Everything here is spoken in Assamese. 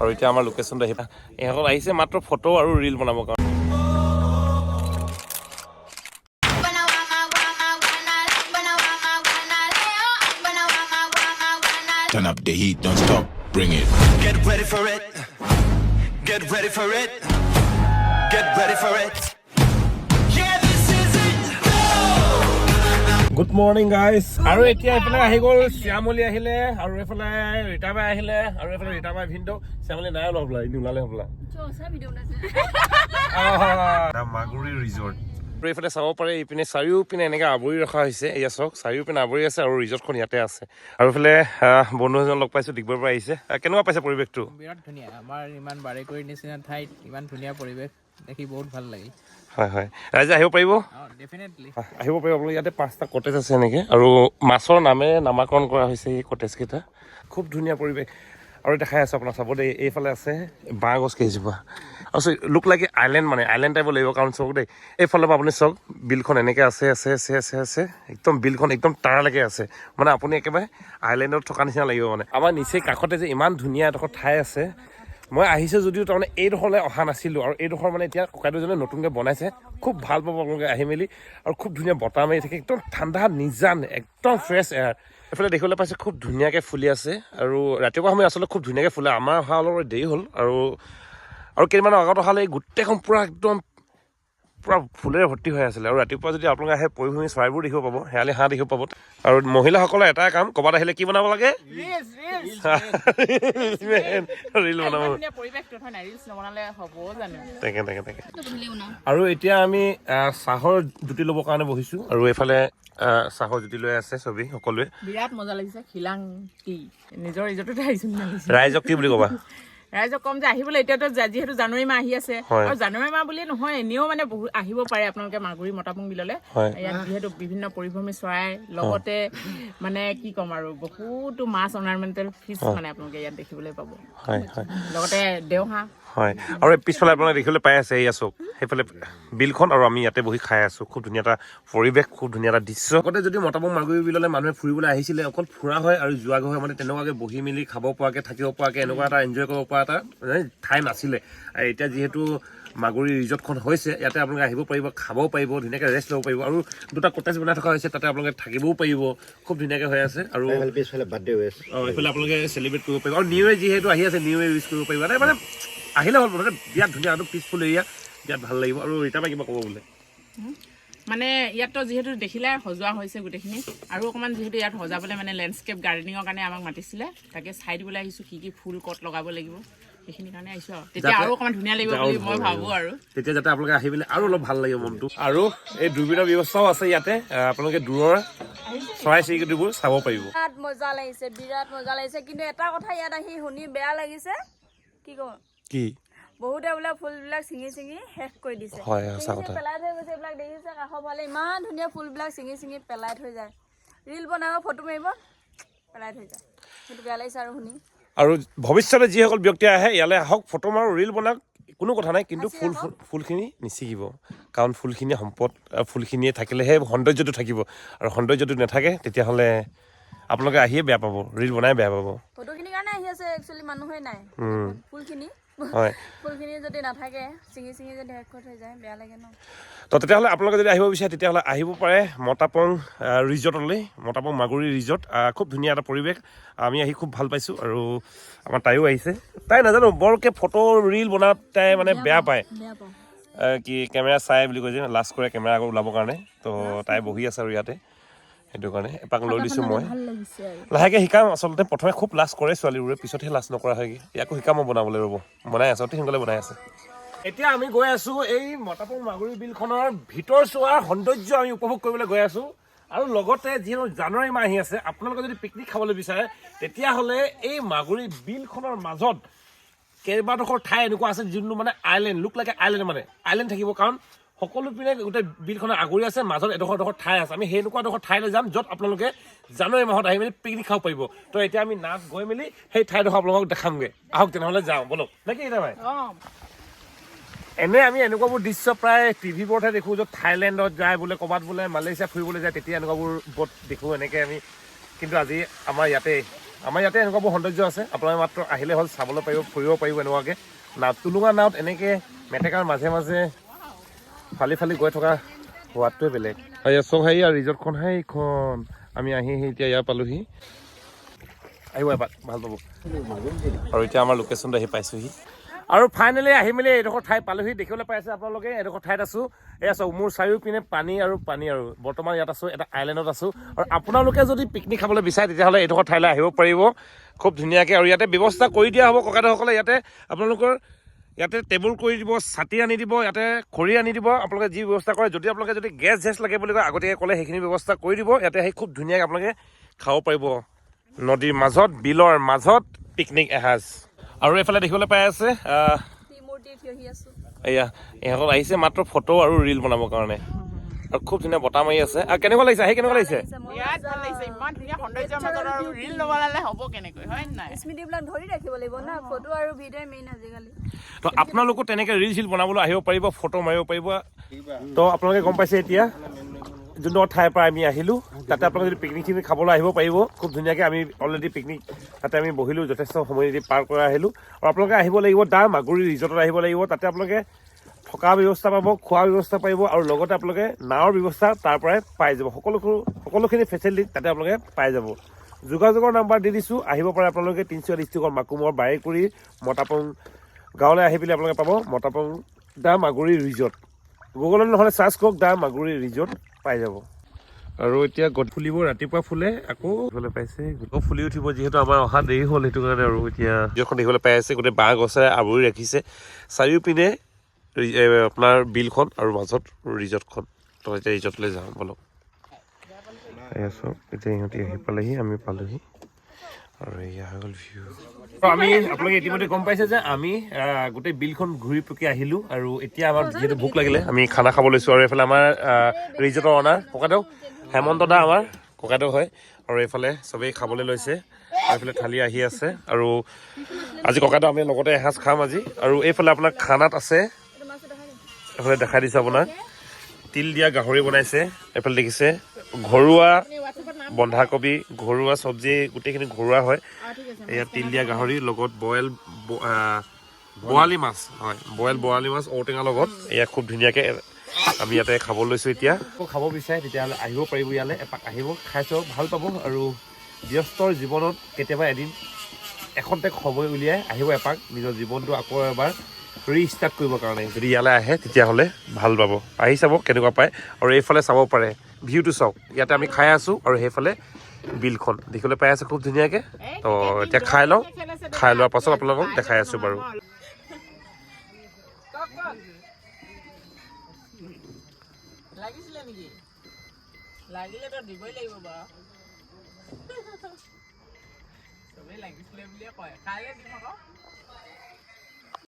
আৰু এতিয়া আমাৰ লোকেশ্যনটো আহিবা এসকল আহিছে মাত্ৰ ফটো আৰু ৰিল বনাবৰ কাৰণে Turn up the heat, don't stop, bring it. Get ready for it. Get ready for it. Get ready for it. Yeah, this is it. Go! Good morning guys আৰু এতিয়া এইফালে আহি গ'ল শ্যামলী আহিলে আৰু এইফালে ৰীতাবাই আহিলে আৰু এইফালে ৰীতাবাই ভিনদেউ শ্যামলী নাই অলপ ওলাই নোলালে হ'বলা মাগুৰী ৰিজৰ্ট আৰু এইফালে চাব পাৰে ইপিনে চাৰিওপিনে এনেকৈ আৱৰি ৰখা হৈছে এয়া চাওক চাৰিওপিনে আৱৰি আছে আৰু ৰিজৰ্টখন ইয়াতে আছে আৰু এইফালে বন্ধু এজন লগ পাইছোঁ ডিগবৈৰ পৰা আহিছে কেনেকুৱা পাইছে পৰিৱেশটো বিৰাট ধুনীয়া আমাৰ ইমান বাৰেকুৰিৰ নিচিনা ঠাইত ইমান ধুনীয়া পৰিৱেশ দেখি বহুত ভাল লাগিল হয় হয় ৰাইজে আহিব পাৰিব ডেফিনেটলি আহিব পাৰিব আপোনালোকে ইয়াতে 5টা কটেজ আছে এনেকৈ আৰু মাছৰ নামেৰে নামাকৰণ কৰা হৈছে এই কটেজকেইটা খুব ধুনীয়া পৰিৱেশ আৰু দেখাই আছে আপোনাৰ চাব দেই এইফালে আছে বাঁহ গছ কেইজোপা আৰু লুক লাগে আইলেণ্ড মানে আইলেণ্ড টাইপৰ লাগিব কাৰণ চাওক দেই এইফালৰ পৰা আপুনি চাওক বিলখন এনেকৈ আছে একদম বিলখন একদম তাৰালৈকে আছে মানে আপুনি একেবাৰে আইলেণ্ডত থকা নিচিনা লাগিব মানে আমাৰ নিচেই কাষতে যে ইমান ধুনীয়া এডোখৰ ঠাই আছে মই আহিছোঁ যদিও তাৰমানে এইডোখৰলৈ অহা নাছিলোঁ আৰু এইডোখৰ মানে এতিয়া ককাইদেউজনে নতুনকৈ বনাইছে খুব ভাল পাব আপোনালোকে আহি মেলি আৰু খুব ধুনীয়া বতাহ মাৰি থাকে একদম ঠাণ্ডা নিজান একদম ফ্ৰেছ এয়াৰ এইফালে দেখিবলৈ পাইছে খুব ধুনীয়াকৈ ফুলি আছে আৰু ৰাতিপুৱা সময় আচলতে খুব ধুনীয়াকৈ ফুলে আমাৰ অহা অলপ দেৰি হ'ল আৰু কেইদিনমানৰ আগত অহালে গোটেইখন পূৰা একদম পূৰা ফুলেৰে ভৰ্তি হৈ আছিলে আৰু ৰাতিপুৱা যদি আপোনালোকে আহে পৰিভূমি চৰাইবোৰ দেখিব পাব শেৱালি হাঁহ দেখিব পাব আৰু মহিলাসকলৰ এটাই কাম ক'ৰবাত আহিলে কি বনাব লাগে ৰিল বনাব তাকে আৰু এতিয়া আমি চাহৰ জুতি ল'বৰ কাৰণে বহিছোঁ আৰু এইফালে চাহৰ জুতি লৈ আছে চবেই সকলোৱে বিৰাট মজা লাগিছে খিলাং টি নিজৰ ৰিজৰ্টতে আহিছোঁ ৰাইজক কি বুলি ক'বা ৰাইজক কম যে আহিবলৈ এতিয়াতো যিহেতু জানুৱাৰী মাহ আহি আছে আৰু জানুৱাৰী মাহ বুলিয়ে নহয় এনেও মানে বহুত আহিব পাৰে আপোনালোকে মাগুৰী মতাপুং বিললৈ ইয়াত যিহেতু বিভিন্ন পৰিভ্ৰমী চৰাই লগতে মানে কি ক'ম আৰু বহুতো মাছ অৰ্নামেণ্টেল ফিছ মানে আপোনালোকে ইয়াত দেখিবলৈ পাব লগতে দেওহাঁহ হয় আৰু পিছফালে আপোনালোকে দেখিবলৈ পাই আছে এয়া চাওক সেইফালে বিলখন আৰু আমি ইয়াতে বহি খাই আছোঁ খুব ধুনীয়া এটা পৰিৱেশ খুব ধুনীয়া এটা দৃশ্য আগতে যদি মতাপুং মাগুৰী বিললৈ মানুহে ফুৰিবলৈ আহিছিলে অকল ফুৰা হয় আৰু যোৱা হয় মানে তেনেকুৱাকৈ বহি মেলি খাব পৰাকৈ থাকিব পৰাকৈ এনেকুৱা এটা এনজয় কৰিব পৰা এটা ঠাই নাছিলে আৰু এতিয়া যিহেতু মাগুৰী ৰিজৰ্টখন হৈছে ইয়াতে আপোনালোকে আহিব পাৰিব খাবও পাৰিব ধুনীয়াকৈ ৰেষ্ট ল'ব পাৰিব আৰু 2টা কটেজ বনাই থকা হৈছে তাতে আপোনালোকে থাকিবও পাৰিব খুব ধুনীয়াকৈ হৈ আছে আৰু এইফালে আপোনালোকে চেলিব্ৰেট কৰিব পাৰিব আৰু নিউ ইয়েৰ যিহেতু আহি আছে নিউ ইয়েৰ উইচ কৰিব পাৰিব মানে আহিলে হ'ল মানে বিৰাট ধুনীয়া আৰু পিচফুল এৰিয়া বিৰাট ভাল লাগিব আৰু ৰীতাবাই কিবা ক'ব বোলে মানে ইয়াততো যিহেতু দেখিলে সজোৱা হৈছে গোটেইখিনি আৰু অকণমান যিহেতু ইয়াত সজাবলৈ মানে লেণ্ডস্কেপ গাৰ্ডেনিঙৰ কাৰণে আমাক মাতিছিলে তাকে চাই দিবলৈ আহিছোঁ কি ফুল ক'ত লগাব লাগিব সেইখিনি কাৰণে আহিছোঁ আৰু তেতিয়া আৰু অকণমান ধুনীয়া লাগিব বুলি মই ভাবোঁ আৰু তেতিয়া যাতে আপোনালোকে আহি পেলাই আৰু অলপ ভাল লাগিব মনটো আৰু এই দূৰবীণৰ ব্যৱস্থাও আছে ইয়াতে আপোনালোকে দূৰৰ চৰাই চিৰিকটিবোৰ চাব পাৰিব বিৰাট মজা লাগিছে কিন্তু এটা কথা ইয়াত আহি শুনি বেয়া লাগিছে কি কওঁ কি বহুতে বোলে ফুলবিলাক ছিঙি শেষ কৰি দিছে পেলাই থৈ গৈছে এইবিলাক দেখিছে কাষৰ ফালে ইমান ধুনীয়া ফুলবিলাক ছিঙি পেলাই থৈ যায় ৰিল বনাব ফটো মাৰিব পেলাই থৈ যায় সেইটো বেয়া লাগিছে আৰু শুনি আৰু ভৱিষ্যতে যিসকল ব্যক্তি আহে ইয়ালৈ আহক ফটো মাৰো ৰিল বনাওক কোনো কথা নাই কিন্তু ফুলখিনি নিচিগিব কাৰণ ফুলখিনি সম্পদ ফুলখিনিয়ে থাকিলেহে সৌন্দৰ্যটো থাকিব আৰু সৌন্দৰ্যটো নাথাকে তেতিয়াহ'লে আপোনালোকে আহিয়ে বেয়া পাব ৰিল বনাই বেয়া পাব ফটোখিনিৰ কাৰণে আহি আছে একচুৱেলি মানুহে নাই ফুলখিনি যদি নাথাকে ছিঙি যদি শেষ কৰি থৈ যায় বেয়া লাগে ন তো তেতিয়াহ'লে আপোনালোকে যদি আহিব বিচাৰে তেতিয়াহ'লে আহিব পাৰে মতাপুং ৰিজৰ্টলৈ মতাপুং মাগুৰী ৰিজৰ্ট খুব ধুনীয়া এটা পৰিৱেশ আমি আহি খুব ভাল পাইছোঁ আৰু আমাৰ তাইও আহিছে তাই নাজানো বৰকৈ ফটো ৰিল বনাত তাই মানে বেয়া পায় কি কেমেৰা চাই বুলি কৈ যে লাজ কৰে কেমেৰা আগত ওলাবৰ কাৰণে তো তাই বহি আছে আৰু ইয়াতে সেইটো কাৰণে এপাক লৈ লৈছোঁ মই লাহেকৈ শিকাম আচলতে প্ৰথমে খুব লাজ কৰে ছোৱালীবোৰে পিছতহে লাজ নকৰা হয়গৈ ইয়াকো শিকাম মই বনাবলৈ ৰ'ব বনাই আছে অতি সোনকালে বনাই আছে এতিয়া আমি গৈ আছোঁ এই মতাপুং মাগুৰী বিলখনৰ ভিতৰ চোৱাৰ সৌন্দৰ্য আমি উপভোগ কৰিবলৈ গৈ আছোঁ আৰু লগতে যিহেতু জানুৱাৰী মাহ আহি আছে আপোনালোকে যদি পিকনিক খাবলৈ বিচাৰে তেতিয়াহ'লে এই মাগুৰী বিলখনৰ মাজত কেইবাডোখৰ ঠাই এনেকুৱা আছে যোনটো মানে আইলেণ্ড লুক লাগে আইলেণ্ড থাকিব কাৰণ সকলো পিনে গোটেই বিলখনৰ আগুৰি আছে মাজত এডোখৰ ঠাই আছে আমি সেনেকুৱা এডোখৰ ঠাইলৈ যাম য'ত আপোনালোকে জানুৱাৰী মাহত আহি মেলি পিকনিক খাব পাৰিব তো এতিয়া আমি নাচ গৈ মেলি সেই ঠাইডোখৰ আপোনালোকক দেখামগৈ আহক তেনেহ'লে যাওঁ বলক নে কি ভাই এনে আমি এনেকুৱাবোৰ দৃশ্য প্ৰায় টিভিবোৰতহে দেখোঁ য'ত থাইলেণ্ডত যায় বোলে ক'ৰবাত বোলে মালয়েছিয়া ফুৰিবলৈ যায় তেতিয়া এনেকুৱাবোৰ বোট দেখোঁ এনেকৈ আমি কিন্তু আজি আমাৰ ইয়াতে আমাৰ ইয়াতে এনেকুৱা বহু সৌন্দৰ্য আছে আপোনালোকে মাত্ৰ আহিলে হ'ল চাবলৈ পাৰিব ফুৰিব পাৰিব এনেকুৱাকৈ নাও টুলুঙা নাৱত এনেকৈ মেটেকাৰ মাজে মাজে ফালি ফালি গৈ থকা সোৱাদটোৱে বেলেগ চব হেৰি আৰু ৰিজৰ্টখন সেইখন আমি আহি এতিয়া ইয়াৰ পালোহি আহিব এপাক ভাল পাব আৰু এতিয়া আমাৰ লোকেশ্যনটো আহি পাইছোঁহি আৰু ফাইনেলি আহি মেলি এইডোখৰ ঠাই পালোহি দেখিবলৈ পাইছে আপোনালোকে এইডোখৰ ঠাইত আছোঁ এয়া চাওক মোৰ চাৰিওপিনে পানী আৰু বৰ্তমান ইয়াত আছোঁ এটা আইলেণ্ডত আছোঁ আৰু আপোনালোকে যদি পিকনিক খাবলৈ বিচাৰে তেতিয়াহ'লে এইডোখৰ ঠাইলৈ আহিব পাৰিব খুব ধুনীয়াকৈ আৰু ইয়াতে ব্যৱস্থা কৰি দিয়া হ'ব ককাদেউসকলে ইয়াতে আপোনালোকৰ ইয়াতে টেবুল কৰি দিব ছাতি আনি দিব ইয়াতে খৰি আনি দিব আপোনালোকে যি ব্যৱস্থা কৰে যদি আপোনালোকে যদি গেছ লাগে বুলি কয় আগতীয়াকৈ ক'লে সেইখিনি ব্যৱস্থা কৰি দিব ইয়াতে আহি খুব ধুনীয়াকৈ আপোনালোকে খাব পাৰিব নদীৰ মাজত বিলৰ মাজত পিকনিক এসাঁজ আৰু এইফালে দেখিবলৈ পাই আছে এয়া ইহঁত আহিছে মাত্ৰ ফটো আৰু ৰিল বনাবৰ কাৰণে আৰু খুব ধুনীয়া বতাহ মাৰি আছে আৰু কেনেকুৱা লাগিছে আহি কেনেকুৱা লাগিছে ইয়াত ভাল লাগিছে ইমান ধুনীয়া সৌন্দৰ্যৰ মাজত আৰু ৰিল নবনালে হ'ব কেনেকৈ হয় নাই স্মৃতিবিলাক ধৰি ৰাখিব লাগিব না ফটো আৰু ভিডিঅ' মেইন আজিকালি তো আপোনালোকো তেনেকৈ ৰিল চিল বনাবলৈ আহিব পাৰিব ফটো মাৰিব পাৰিব তো আপোনালোকে গম পাইছে এতিয়া যোনটো ঠাইৰ পৰা আমি আহিলোঁ তাতে আপোনালোকে যদি পিকনিক চিকনিক খাবলৈ আহিব পাৰিব খুব ধুনীয়াকৈ আমি অলৰেডি পিকনিক তাতে আমি বহিলোঁ যথেষ্ট সময় দি পাৰ কৰি আহিলোঁ আৰু আপোনালোকে আহিব লাগিব দা মাগুৰী ৰিজৰ্টত আহিব লাগিব তাতে আপোনালোকে থকা ব্যৱস্থা পাব খোৱা ব্যৱস্থা পাৰিব আৰু লগতে আপোনালোকে নাৱৰ ব্যৱস্থা তাৰ পৰাই পাই যাব সকলোখিনি ফেচিলিটি তাতে আপোনালোকে পাই যাব যোগাযোগৰ নাম্বাৰ দি দিছোঁ আহিব পাৰে আপোনালোকে তিনিচুকীয়া ডিষ্ট্ৰিক্টৰ মাকুমৰ বাৰেকুৰি মতাপং গাঁৱলৈ আহি পেলাই আপোনালোকে পাব মতাপং দা মাগুৰী ৰিজৰ্ট গুগলত নহ'লে চাৰ্চ কৰক দা মাগুৰী ৰিজৰ্ট পাই যাব আৰু এতিয়া ফুলিব ৰাতিপুৱা ফুলে আকৌ পাইছে ফুলি উঠিব যিহেতু আমাৰ অহা দেৰি হ'ল সেইটো কাৰণে আৰু এতিয়া ৰিজৰ্টখন দেখিবলৈ পাই আছে গোটেই বাঁহ গছে আৱৰি ৰাখিছে চাৰিওপিনে আপোনাৰ বিলখন আৰু মাজত ৰিজৰ্টখন তো এতিয়া ৰিজৰ্টলৈ যাওঁ বলক এয়া চব এতিয়া ইহঁতি আহি পালেহি আমি পালোহি আৰু এয়া হৈ গ'ল ভিউ আমি আপোনালোকে ইতিমধ্যে গম পাইছে যে আমি গোটেই বিলখন ঘূৰি পকি আহিলোঁ আৰু এতিয়া আমাৰ যিহেতু ভোক লাগিলে আমি খানা খাব লৈছোঁ আৰু এইফালে আমাৰ ৰিজৰ্টৰ অনাৰ ককাদেউ হেমন্ত দা আমাৰ ককাদেউ হয় আৰু এইফালে চবেই খাবলৈ লৈছে আৰু এইফালে থালি আহি আছে আৰু আজি ককাদেউ আমি লগতে এসাঁজ খাম আজি আৰু এইফালে আপোনাৰ খানাত আছে এইফালে দেখাই দিছোঁ আপোনাক তিল দিয়া গাহৰি বনাইছে এইফালে দেখিছে ঘৰুৱা বন্ধাকবি ঘৰুৱা চব্জি গোটেইখিনি ঘৰুৱা হয় এয়া তিল দিয়া গাহৰি লগত বৰালি মাছ হয় বৰালি মাছ ঔটেঙাৰ লগত এয়া খুব ধুনীয়াকৈ আমি ইয়াতে খাব লৈছোঁ এতিয়া খাব বিচাৰে তেতিয়াহ'লে আহিব পাৰিব ইয়ালৈ এপাক আহিব খাই চাব ভাল পাব আৰু ব্যস্তৰ জীৱনত কেতিয়াবা এদিন এখন্তে সময় উলিয়াই আহিব এপাক নিজৰ জীৱনটো আকৌ এবাৰ ৰিষ্টাৰ্ট কৰিবৰ কাৰণে যদি ইয়ালৈ আহে তেতিয়াহ'লে ভাল পাব আহি চাব কেনেকুৱা পায় আৰু এইফালে চাব পাৰে ভিউটো চাওক ইয়াতে আমি খাই আছোঁ আৰু সেইফালে বিলখন দেখিবলৈ পাই আছে খুব ধুনীয়াকৈ তো এতিয়া খাই লওঁ খাই লোৱাৰ পাছত আপোনালোকক দেখাই আছোঁ বাৰু লাগিছিলে নেকি লাগিলেতো দিবই লাগিব বাৰু চবেই লাগিছিলে বুলিয়ে কয় খাইলে দিম আকৌ